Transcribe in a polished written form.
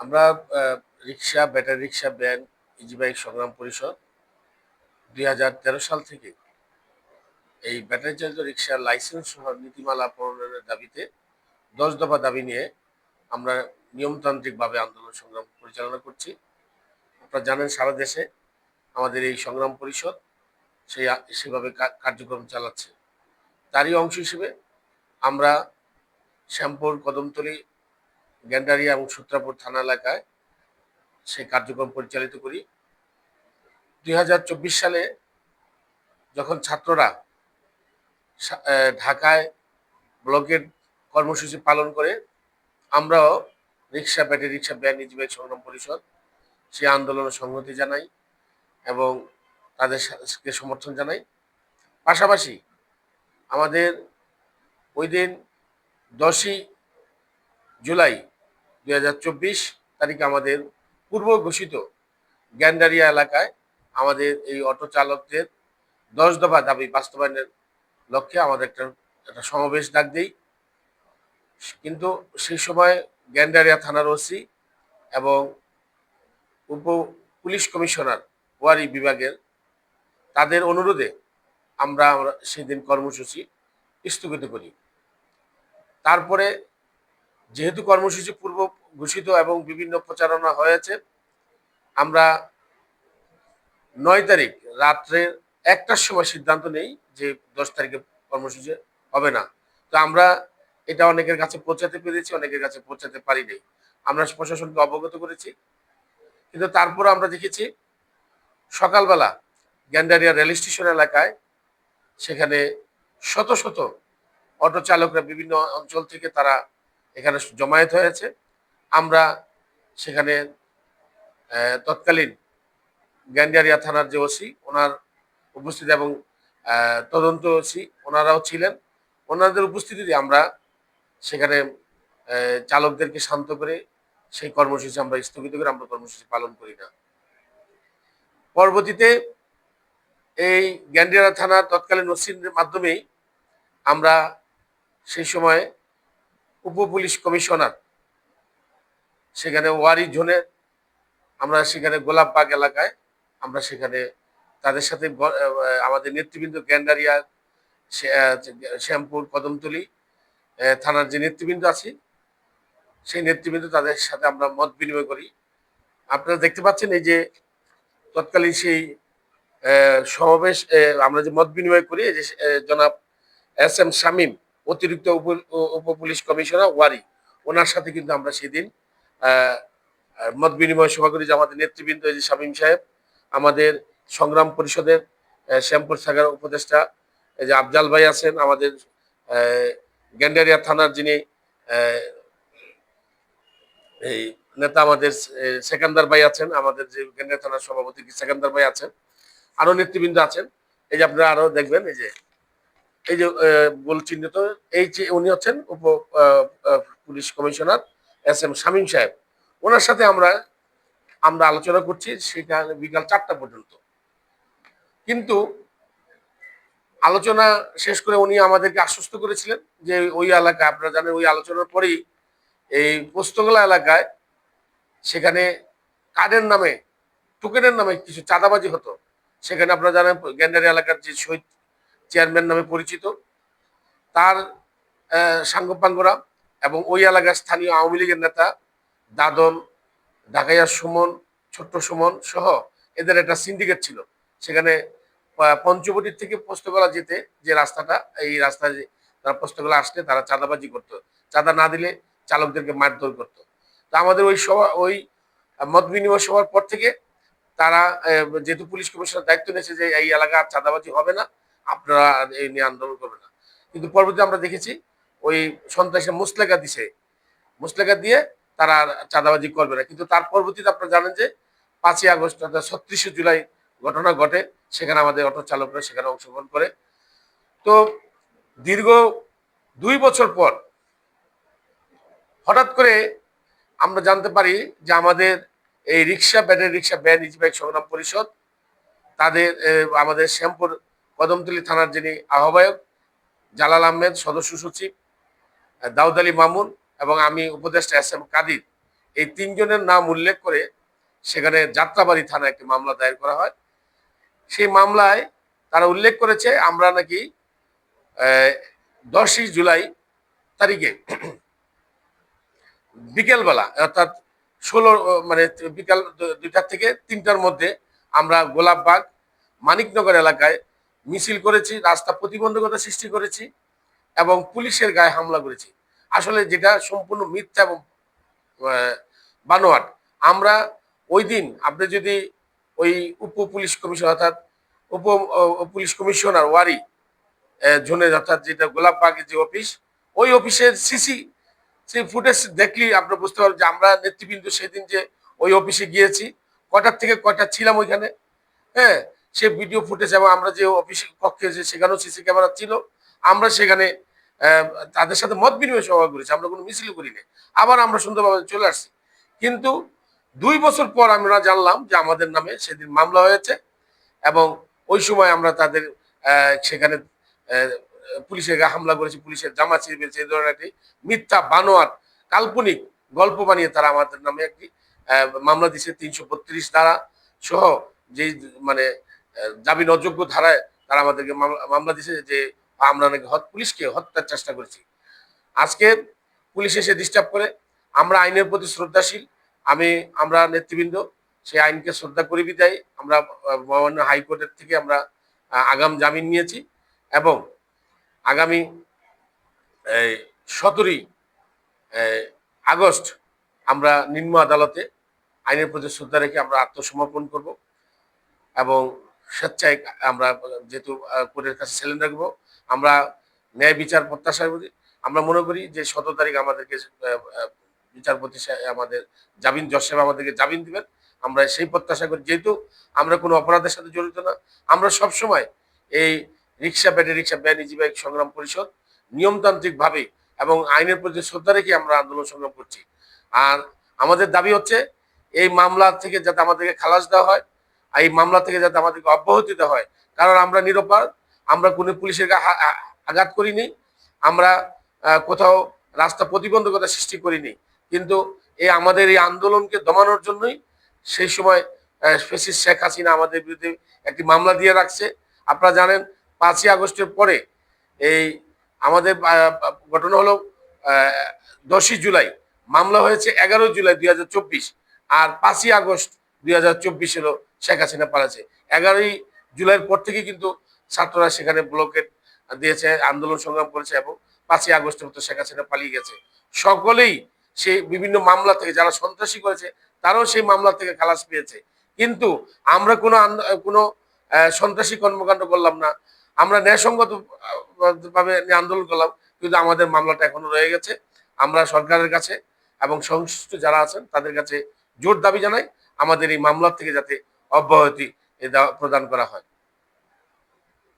আমরা রিক্সা, ব্যাটারি রিক্সা, van, easy bike সংগ্রাম পরিষদ ২০১৩ সাল থেকে এই ব্যাটারি চালিত রিক্সার লাইসেন্স সহ নীতিমালা প্রণয়নের দাবিতে ১০ দফা দাবি নিয়ে আমরা নিয়মতান্ত্রিকভাবে আন্দোলন সংগ্রাম পরিচালনা করছি। আপনারা জানেন সারা দেশে আমাদের এই সংগ্রাম পরিষদ সেভাবে কার্যক্রম চালাচ্ছে। তারই অংশ হিসেবে আমরা শ্যামপুর, কদমতলী, গ্যান্ডারিয়া এবং সূত্রাপুর থানা এলাকায় সেই কার্যক্রম পরিচালিত করি। ২০২৪ সালে যখন ছাত্ররা ঢাকায় ব্লকের কর্মসূচি পালন করে, আমরাও রিক্সা, ব্যাটারি রিক্সা, ভ্যান, ইজি বাইক সংগ্রাম পরিষদ সেই আন্দোলনে সংহতি জানাই এবং তাদেরকে সমর্থন জানাই। পাশাপাশি আমাদের ওই দিন ১০ই জুলাই ২০২৪ তারিখে আমাদের পূর্ব ঘোষিত গ্যান্ডারিয়া এলাকায় আমাদের এই অটো চালকদের ১০ দফা দাবি বাস্তবায়নের লক্ষ্যে আমাদের একটা সমাবেশ ডাক দেই। কিন্তু সেই সময় গ্যান্ডারিয়া থানার ওসি এবং উপ পুলিশ কমিশনার ওয়ারি বিভাগের তাদের অনুরোধে আমরা সেদিন কর্মসূচি স্থগিত করি। তারপরে যেহেতু কর্মসূচি পূর্ব ঘোষিত এবং বিভিন্ন প্রচারণা হয়েছে, আমরা ৯ তারিখ রাত্রে ১টার সময় সিদ্ধান্ত নেই যে ১০ তারিখে কর্মসূচি হবে না। তো আমরা এটা অনেকের কাছে পৌঁছাতে পেরেছি, অনেকের কাছে পৌঁছাতে পারি নাই। আমরা প্রশাসনকে অবগত করেছি, কিন্তু তারপর আমরা দেখেছি সকালবেলা গ্যান্ডারিয়া রেল স্টেশন এলাকায় সেখানে শত শত অটো চালকরা বিভিন্ন অঞ্চল থেকে তারা এখানে জমায়েত হয়েছে। আমরা সেখানে তৎকালীন গ্যান্ডারিয়া থানার যে ওসি ওনার উপস্থিতি এবং তদন্ত ওসি ওনারাও ছিলেন। ওনাদের উপস্থিতিতে আমরা সেখানে চালকদেরকে শান্ত করে সেই কর্মসূচি আমরা স্থগিত করে আমরা কর্মসূচি পালন করি না। পরবর্তীতে এই গ্যান্ডারিয়া থানার তৎকালীন ওসির মাধ্যমেই আমরা সেই সময় উপ পুলিশ কমিশনার সেখানে ওয়ারি জোনে আমরা সেখানে গোলাপবাগ এলাকায় আমরা সেখানে তাদের সাথে আমাদের নেতৃবৃন্দ গ্যান্ডারিয়া, শ্যামপুর, কদমতলী থানার যে নেতৃবৃন্দ আছে সেই নেতৃবৃন্দ তাদের সাথে আমরা মত বিনিময় করি। আপনারা দেখতে পাচ্ছেন এই যে তৎকালীন সেই সমাবেশ আমরা যে মত বিনিময় করি, এই যে জনাব এস এম শামীম অতিরিক্ত উপ পুলিশ কমিশনার ওয়ারি ওনার সাথে কিন্তু আমরা সেদিন মত বিনিময় সভা করি যে আমাদের নেতৃবৃন্দ এই যে শামীম সাহেব, আমাদের সংগ্রাম পরিষদের শ্যামপুর শাখার উপদেষ্টা এই যে আফজাল ভাই আছেন, আমাদের গ্যান্ডারিয়া থানার যিনি এই নেতা আমাদের সেকান্দার ভাই আছেন, আমাদের যে গ্যান্ডারিয়া থানার সভাপতি সেকান্দার ভাই আছেন, আরো নেতৃবৃন্দ আছেন। এই যে আপনারা আরো দেখবেন এই যে গোল চিহ্নিত এই যে উনি হচ্ছেন উপ police commissioner S M Shamim সাহেব। ওনার সাথে আমরা আলোচনা করছি সেটা বিকাল ৪টা পর্যন্ত। কিন্তু আলোচনা শেষ করে উনি আমাদেরকে আশ্বস্ত করেছিলেন যে ওই এলাকায় আপনারা জানেন ওই আলোচনার পরেই এই পোস্তগোলা এলাকায় সেখানে কার্ডের নামে, টোকেনের নামে কিছু চাঁদাবাজি হতো। সেখানে আপনারা জানেন গ্যান্ডারিয়া এলাকার যে শহীদ চেয়ারম্যান নামে পরিচিত তার সাঙ্গপাঙ্গরা এবং ওই এলাকার স্থানীয় আওয়ামী লীগের নেতা দাদন, ঢাকাইয়া সুমন, ছোট্ট সুমন সহ এদের একটা সিন্ডিকেট ছিল। সেখানে পঞ্চবটির থেকে পোস্তগোলা যেতে যে রাস্তাটা, এই রাস্তায় তারা পোস্তগোলা আসলে তারা চাঁদাবাজি করতো, চাঁদা না দিলে চালকদেরকে মারধর করতো। তা আমাদের ওই মত বিনিময় সভার পর থেকে তারা যেহেতু পুলিশ কমিশনার দায়িত্ব নিয়েছে যে এই এলাকা আর চাঁদাবাজি হবে না, আপনারা এই নিয়ে আন্দোলন করবে না। কিন্তু পরবর্তীতে আমরা দেখেছি ওই সন্ত্রাসী মুসলেখা দিয়ে তারা চাঁদাবাজি করবে না। কিন্তু তার পরবর্তীতে আপনারা জানেন যে ৫ই আগস্ট অর্থাৎ ৩৬শে জুলাই ঘটনা ঘটে, সেখানে আমাদের অটো চালকরা সেখানে অংশগ্রহণ করে। তো দীর্ঘ ২ বছর পর হঠাৎ করে আমরা জানতে পারি যে আমাদের এই রিক্সা, ব্যাটারি রিক্সা, ভ্যান, ইজি বাইক সংগ্রাম পরিষদ তাদের আমাদের শ্যামপুর কদমতলী থানার যিনি আহ্বায়ক জালাল আহমেদ, সদস্য সচিব দাউদ আলী মামুন এবং আমি উপদেষ্টা এস এম কাদির, এই তিনজনের নাম উল্লেখ করে সেখানে যাত্রাবাড়ি থানায় একটি মামলা দায়ের করা হয়। সেই মামলায় তারা উল্লেখ করেছে আমরা নাকি 10ই জুলাই তারিখে বিকেলবেলা অর্থাৎ 16 মানে বিকাল 2টা থেকে 3টার মধ্যে আমরা গোলাপবাগ মানিকনগর এলাকায় মিছিল করেছি, রাস্তা প্রতিবন্ধকতা সৃষ্টি করেছি এবং পুলিশের গায়ে হামলা করেছি। আসলে যেটা সম্পূর্ণ মিথ্যা এবং বানোয়াট। আমরা ওই দিন আপনি যদি ওই উপ পুলিশ কমিশনার অর্থাৎ উপ পুলিশ কমিশনার ওয়ারি জোনের অর্থাৎ যেটা গোলাপবাগের যে অফিস, ওই অফিসের সেই ফুটেজ দেখলেই আপনি বুঝতে পারবেন যে আমরা নেতৃবৃন্দ সেদিন যে ওই অফিসে গিয়েছি, কটার থেকে কয়টা ছিলাম ওইখানে। হ্যাঁ, সে ভিডিও ফুটেজ এবং আমরা যে অফিস কক্ষে যে সেখানেও সিসি ক্যামেরা ছিল। আমরা সেখানে তাদের সাথে মত বিনিময় সভা করেছি, আমরা কোনো মিছিল করিনি। আবার আমরা সুন্দরভাবে চলে আসছি। কিন্তু 2 বছর পর আমরা জানলাম যে আমাদের নামে সেদিন মামলা হয়েছে এবং ওই সময় আমরা তাদের সেখানে পুলিশের গায়ে হামলা করেছি, পুলিশের জামা ছিঁড়ে ফেলছে, এই ধরনের একটি মিথ্যা বানোয়াট কাল্পনিক গল্প বানিয়ে তারা আমাদের নামে একটি মামলা দিচ্ছে 332 ধারা সহ, যেই মানে জামিন অযোগ্য ধারায় তারা আমাদেরকে মামলা দিচ্ছে যে আমরা নাকি পুলিশকে হত্যার চেষ্টা করেছি। আজকে পুলিশ এসে ডিস্টার্ব করে। আমরা আইনের প্রতি শ্রদ্ধাশীল, আমরা নেতৃবৃন্দ সেই আইনকে শ্রদ্ধা করি বিদায় আমরা মহামান্য হাইকোর্টের থেকে আমরা আগাম জামিন নিয়েছি এবং আগামী 17ই আগস্ট আমরা নিম্ন আদালতে আইনের প্রতি শ্রদ্ধা রেখে আমরা আত্মসমর্পণ করব এবং স্বেচ্ছায় আমরা যেহেতু কোর্টের কাছে সিলিন্ডার করবো। আমরা ন্যায় বিচার প্রত্যাশা করি। আমরা মনে করি যে 17 তারিখ আমাদেরকে বিচারপতি আমাদের জামিন জজ সাহেব আমাদেরকে জামিন দিবেন। আমরা সেই প্রত্যাশা করি, যেহেতু আমরা কোনো অপরাধের সাথে জড়িত না। আমরা সবসময় এই রিক্সা ব্যয়নিজী বাইক সংগ্রাম পরিষদ নিয়মতান্ত্রিকভাবে এবং আইনের প্রতি শ্রদ্ধা রেখে আমরা আন্দোলন সংগ্রাম করছি। আর আমাদের দাবি হচ্ছে এই মামলা থেকে যাতে আমাদেরকে খালাস দেওয়া হয়, এই মামলা থেকে যাতে আমাদেরকে অব্যাহতি দেওয়া হয়। কারণ আমরা নিরপরাধ, আমরা কোনো পুলিশের আঘাত করিনি, আমরা কোথাও রাস্তা প্রতিবন্ধকতা সৃষ্টি করিনি। কিন্তু আমাদের এই আন্দোলনকে দমানোর জন্যই সেই সময় ফ্যাসিস্ট শেখ হাসিনা আমাদের বিরুদ্ধে একটি মামলা দিয়ে রাখছে। আপনারা জানেন 5ই আগস্টের পরে এই আমাদের ঘটনা হলো 10ই জুলাই, মামলা হয়েছে 11 জুলাই 2024, আর 5ই আগস্ট 2024 হলো শেখ হাসিনা পালাচ্ছে। 11ই জুলাইয়ের পর থেকে কিন্তু ছাত্ররা সেখানে ব্লকেট দিয়েছে, আন্দোলন সংগ্রাম করেছে এবং 5ই আগস্টের মতো শেখ হাসিনা পালিয়ে গেছে। সকলেই সেই বিভিন্ন মামলা থেকে, যারা সন্ত্রাসী করেছে তারাও সেই মামলা থেকে খালাস পেয়েছে। কিন্তু আমরা কোনো সন্ত্রাসী কর্মকাণ্ড করলাম না, আমরা ন্যায়সঙ্গত ভাবে আন্দোলন করলাম, কিন্তু আমাদের মামলাটা এখনো রয়ে গেছে। আমরা সরকারের কাছে এবং সংশ্লিষ্ট যারা আছেন তাদের কাছে জোর দাবি জানাই আমাদের এই মামলা থেকে যাতে অব্যাহতি প্রদান করা হয়।